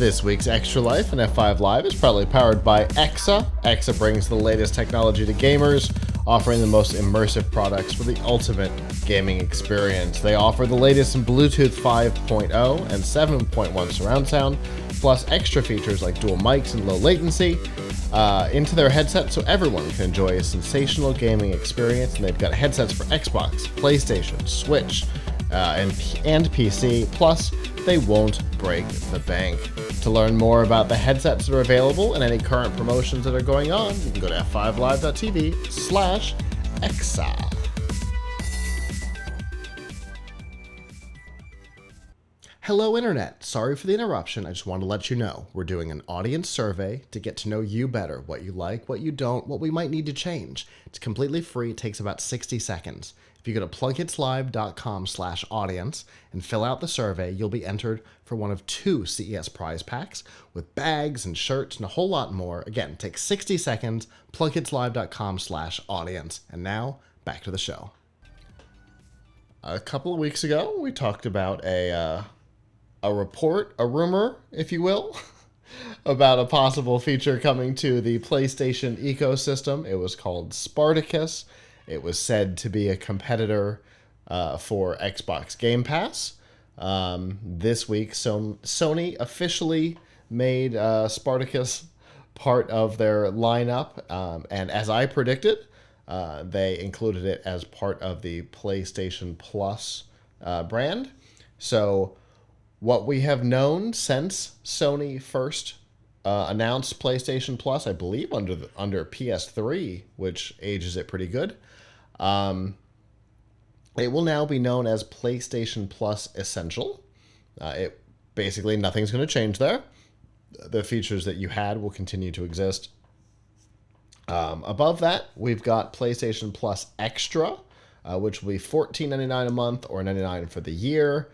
This week's Extra Life in F5 Live is proudly powered by EXA. EXA brings the latest technology to gamers, offering the most immersive products for the ultimate gaming experience. They offer the latest in Bluetooth 5.0 and 7.1 surround sound, plus extra features like dual mics and low latency into their headset so everyone can enjoy a sensational gaming experience. And they've got headsets for Xbox, PlayStation, Switch, and PC, plus they won't break the bank. To learn more about the headsets that are available and any current promotions that are going on, you can go to f5live.tv/exa. Hello Internet, sorry for the interruption. I just want to let you know we're doing an audience survey to get to know you better, what you like, what you don't, what we might need to change. It's completely free, it takes about 60 seconds. If you go to PLUGHITZlive.com/audience and fill out the survey, you'll be entered for one of 2 CES prize packs with bags and shirts and a whole lot more. Again, it takes 60 seconds, PLUGHITZlive.com/audience. And now, back to the show. A couple of weeks ago, we talked about a report, a rumor, if you will, about a possible feature coming to the PlayStation ecosystem. It was called Spartacus. It was said to be a competitor for Xbox Game Pass. This week, Sony officially made Spartacus part of their lineup, and as I predicted, they included it as part of the PlayStation Plus brand. So what we have known since Sony first announced PlayStation Plus, I believe under PS3, which ages it pretty good, it will now be known as PlayStation Plus Essential. It basically, nothing's going to change there. The features that you had will continue to exist. Above that, we've got PlayStation Plus Extra, which will be $14.99 a month or $99 for the year.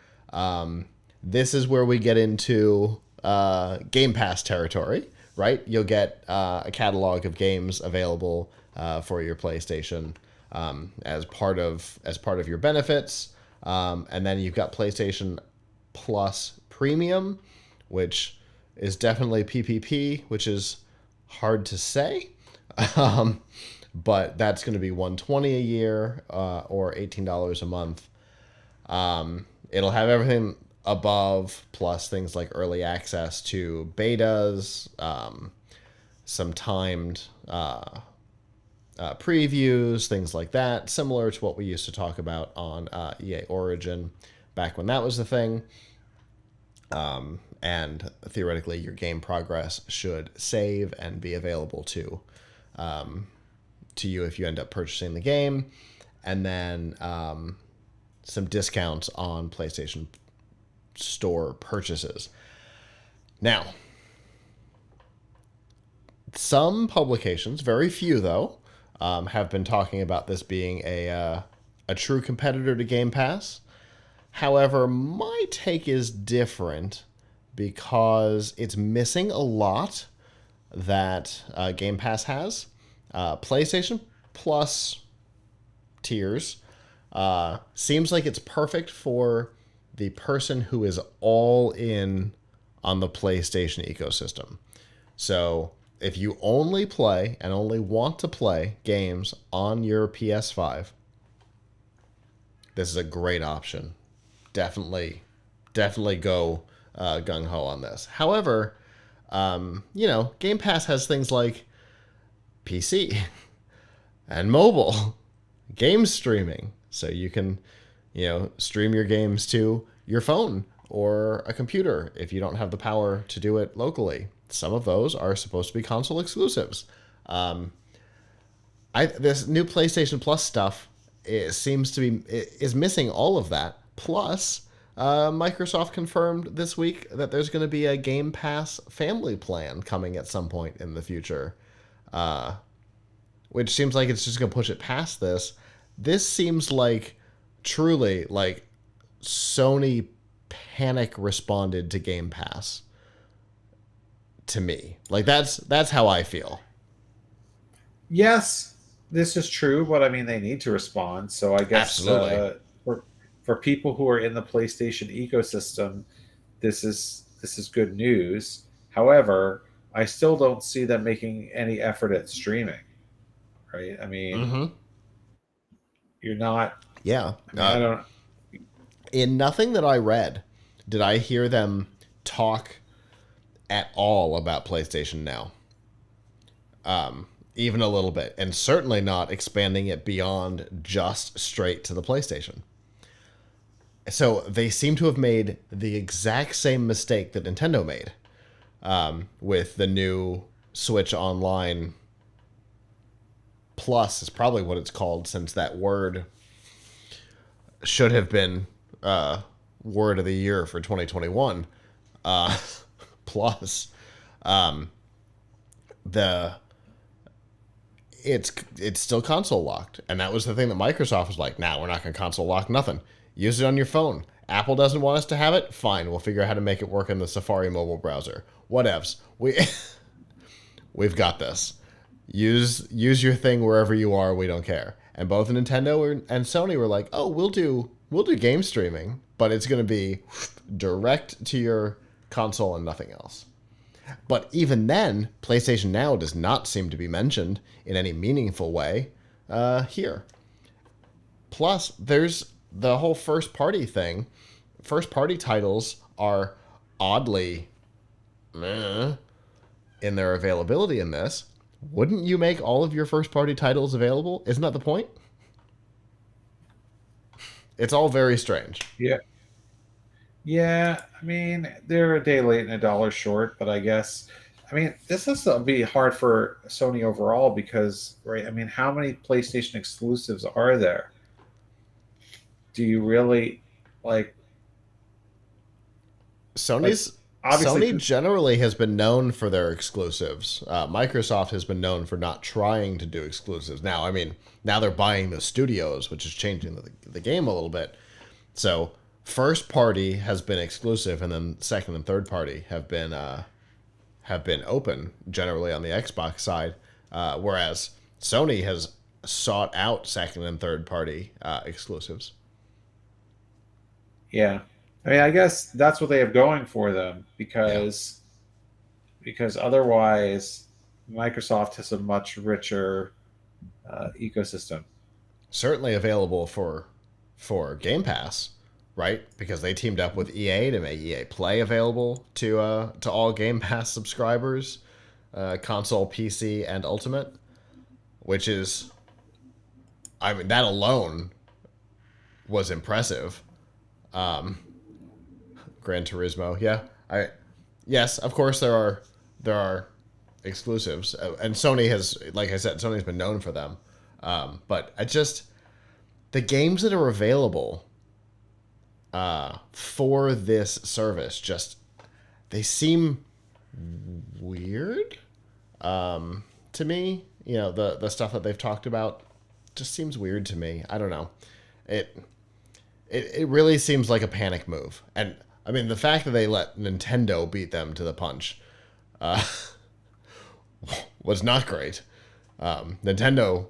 This is where we get into Game Pass territory, right? You'll get a catalog of games available for your PlayStation as part of your benefits, and then you've got PlayStation Plus Premium, which is definitely PPP, which is hard to say, but that's going to be $120 a year or $18 a month. It'll have everything above, plus things like early access to betas, some timed previews, things like that, similar to what we used to talk about on EA Origin back when that was the thing. And theoretically, your game progress should save and be available to you if you end up purchasing the game, and then some discounts on PlayStation Store purchases. Now, some publications, very few though, have been talking about this being a true competitor to Game Pass. However, my take is different because it's missing a lot that Game Pass has. PlayStation Plus tiers seems like it's perfect for the person who is all in on the PlayStation ecosystem. So if you only play and only want to play games on your PS5, this is a great option. Definitely go gung-ho on this. However, Game Pass has things like PC and mobile game streaming. So you can, stream your games to your phone or a computer if you don't have the power to do it locally. Some of those are supposed to be console exclusives. This new PlayStation Plus stuff is missing all of that. Plus, Microsoft confirmed this week that there's going to be a Game Pass family plan coming at some point in the future, which seems like it's just going to push it past this. This seems like truly like Sony panic responded to Game Pass. To me, like that's how I feel. Yes, this is true, but I mean they need to respond. So I guess for people who are in the PlayStation ecosystem, this is this is good news. However, I still don't see them making any effort at streaming, right? I mean, Mm-hmm. you're not. Yeah. I mean, I don't. In nothing that I read, did I hear them talk at all about PlayStation Now. Even a little bit. And certainly not expanding it beyond just straight to the PlayStation. So they seem to have made the exact same mistake that Nintendo made with the new Switch Online Plus is probably what it's called, since that word should have been word of the year for 2021. Plus, the it's still console locked, and that was the thing that Microsoft was like, "Nah, we're not going to console lock nothing. Use it on your phone. Apple doesn't want us to have it. Fine, we'll figure out how to make it work in the Safari mobile browser. Whatevs. We've got this. Use your thing wherever you are. We don't care." And both Nintendo and Sony were like, "Oh, we'll do game streaming, but it's going to be direct to your console and nothing else." But even then, PlayStation Now does not seem to be mentioned in any meaningful way here. Plus, there's the whole first party thing. First party titles are oddly in their availability in this. Wouldn't you make all of your first party titles available? Isn't that the point? It's all very strange. Yeah. Yeah, I mean, they're a day late and a dollar short, but I guess, I mean, this has to be hard for Sony overall because, right? I mean, how many PlayStation exclusives are there? Do you really like, like, obviously, Sony generally has been known for their exclusives. Microsoft has been known for not trying to do exclusives. Now, I mean, now they're buying the studios, which is changing the game a little bit. So first party has been exclusive, and then second and third party have been open generally on the Xbox side, whereas Sony has sought out second and third party exclusives. yeah. I mean, I guess that's what they have going for them Yeah, because otherwise, Microsoft has a much richer ecosystem. certainly available for Game Pass, right? Because they teamed up with EA to make EA Play available to all Game Pass subscribers, console, PC, and Ultimate, which is, I mean, that alone was impressive. Gran Turismo, yeah, I yes, of course there are exclusives, and Sony has, like I said, Sony's been known for them, but I just the games that are available for this service just they seem weird to me. You know, the stuff that they've talked about just seems weird to me. I don't know. It it really seems like a panic move. And I mean, the fact that they let Nintendo beat them to the punch was not great. Nintendo,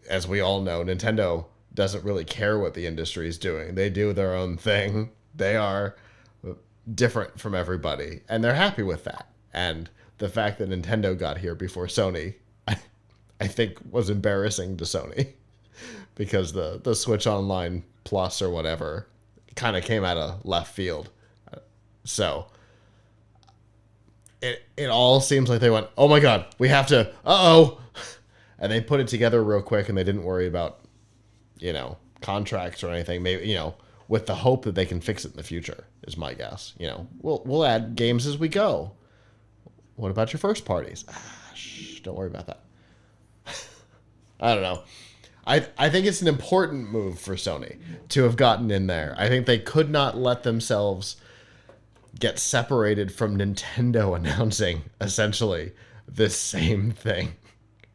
as we all know, Nintendo doesn't really care what the industry is doing. They do their own thing. They are different from everybody, and they're happy with that. And the fact that Nintendo got here before Sony, I think, was embarrassing to Sony because the Switch Online Plus or whatever kind of came out of left field. So it all seems like they went, "Oh my god, we have to, uh-oh," and they put it together real quick, and they didn't worry about, you know, contracts or anything. Maybe, you know, with the hope that they can fix it in the future is my guess. You know, we'll add games as we go. What about your first parties? Don't worry about that. I don't know. I think it's an important move for Sony to have gotten in there. I think they could not let themselves get separated from Nintendo announcing essentially the same thing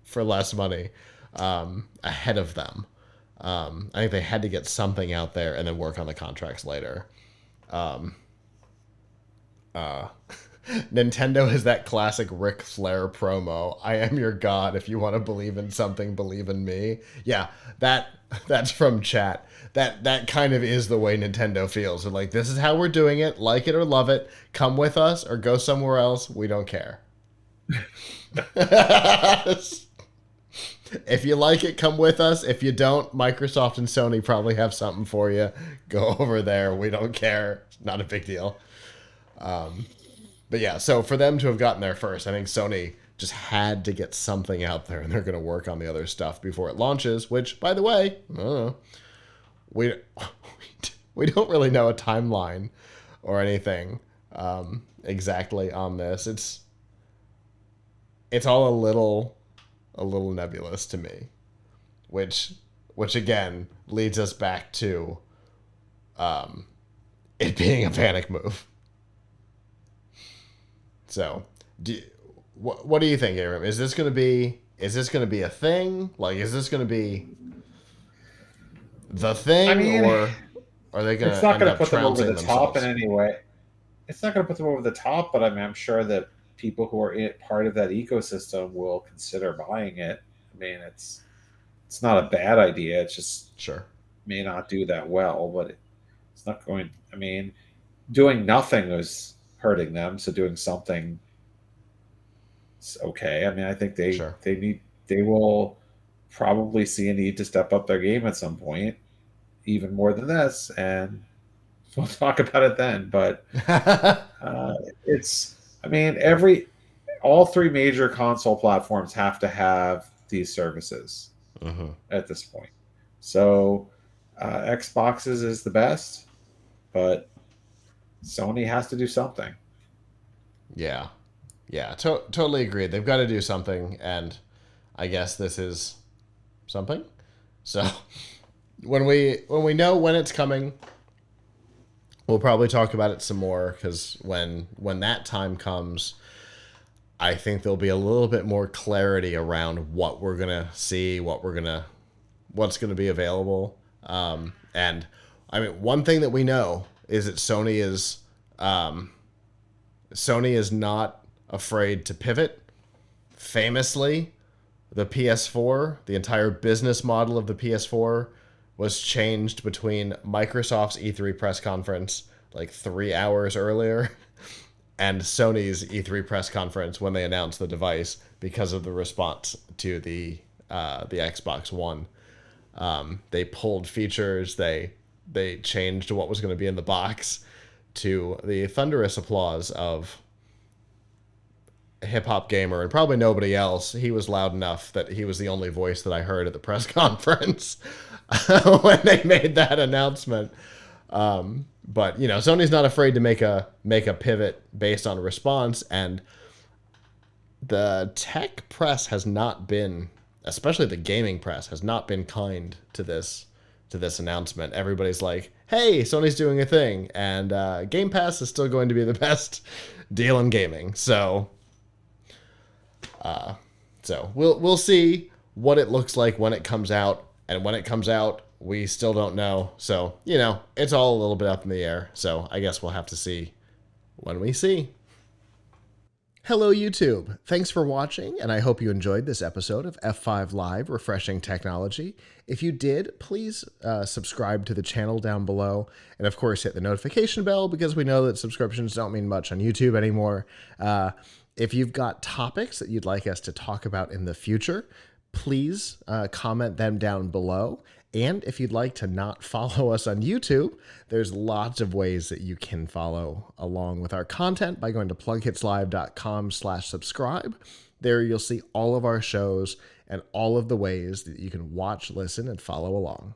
for less money ahead of them. I think they had to get something out there and then work on the contracts later. Nintendo is that classic Ric Flair promo. I am your god. If you want to believe in something, believe in me. Yeah, that's from chat. That kind of is the way Nintendo feels. They're like, this is how we're doing it. Like it or love it. Come with us or go somewhere else. We don't care. If you like it, come with us. If you don't, Microsoft and Sony probably have something for you. Go over there. We don't care. Not a big deal. But yeah, so for them to have gotten there first, I think Sony just had to get something out there, and they're going to work on the other stuff before it launches, which, by the way, I don't know, we don't really know a timeline or anything exactly on this. It's all a little nebulous to me, which again leads us back to it being a panic move. So, what do you think, Aram? Is this going to be a thing? Like, is this going to be the thing, I mean, or are they going it's to not end going to up put them over trouncing the top themselves? in any way. It's not going to put them over the top, but I mean, I'm sure that people who are part of that ecosystem will consider buying it. I mean, it's not a bad idea. It just Sure. may not do that well, but it's not going. I mean, doing nothing is hurting them, so doing something is okay. I mean, I think Sure. they will probably see a need to step up their game at some point, even more than this, and we'll talk about it then. But uh, it's, I mean, all three major console platforms have to have these services Mm-hmm. at this point. So Xboxes is the best, but Sony has to do something. Yeah. Yeah. Totally agreed. They've got to do something, and I guess this is something. So when we know when it's coming, we'll probably talk about it some more, because when that time comes, I think there'll be a little bit more clarity around what we're gonna see, what's gonna be available. And I mean, one thing that we know is that Sony is not afraid to pivot. Famously, the PS4, the entire business model of the PS4 was changed between Microsoft's E3 press conference like 3 hours earlier and Sony's E3 press conference when they announced the device, because of the response to the Xbox One. They pulled features. They changed what was going to be in the box, to the thunderous applause of Hip Hop Gamer and probably nobody else. He was loud enough that he was the only voice that I heard at the press conference when they made that announcement. But you know, Sony's not afraid to make a pivot based on a response, and the tech press has not been, especially the gaming press, has not been kind to this announcement. Everybody's like, "Hey, Sony's doing a thing, and Game Pass is still going to be the best deal in gaming." So we'll see what it looks like when it comes out, and when it comes out, we still don't know. So, you know, it's all a little bit up in the air. So I guess we'll have to see when we see. Hello, YouTube. Thanks for watching, and I hope you enjoyed this episode of F5 Live Refreshing Technology. If you did, please subscribe to the channel down below, and of course hit the notification bell, because we know that subscriptions don't mean much on YouTube anymore. If you've got topics that you'd like us to talk about in the future, please comment them down below. And if you'd like to not follow us on YouTube, there's lots of ways that you can follow along with our content by going to PLUGHITZlive.com/subscribe. There you'll see all of our shows and all of the ways that you can watch, listen, and follow along.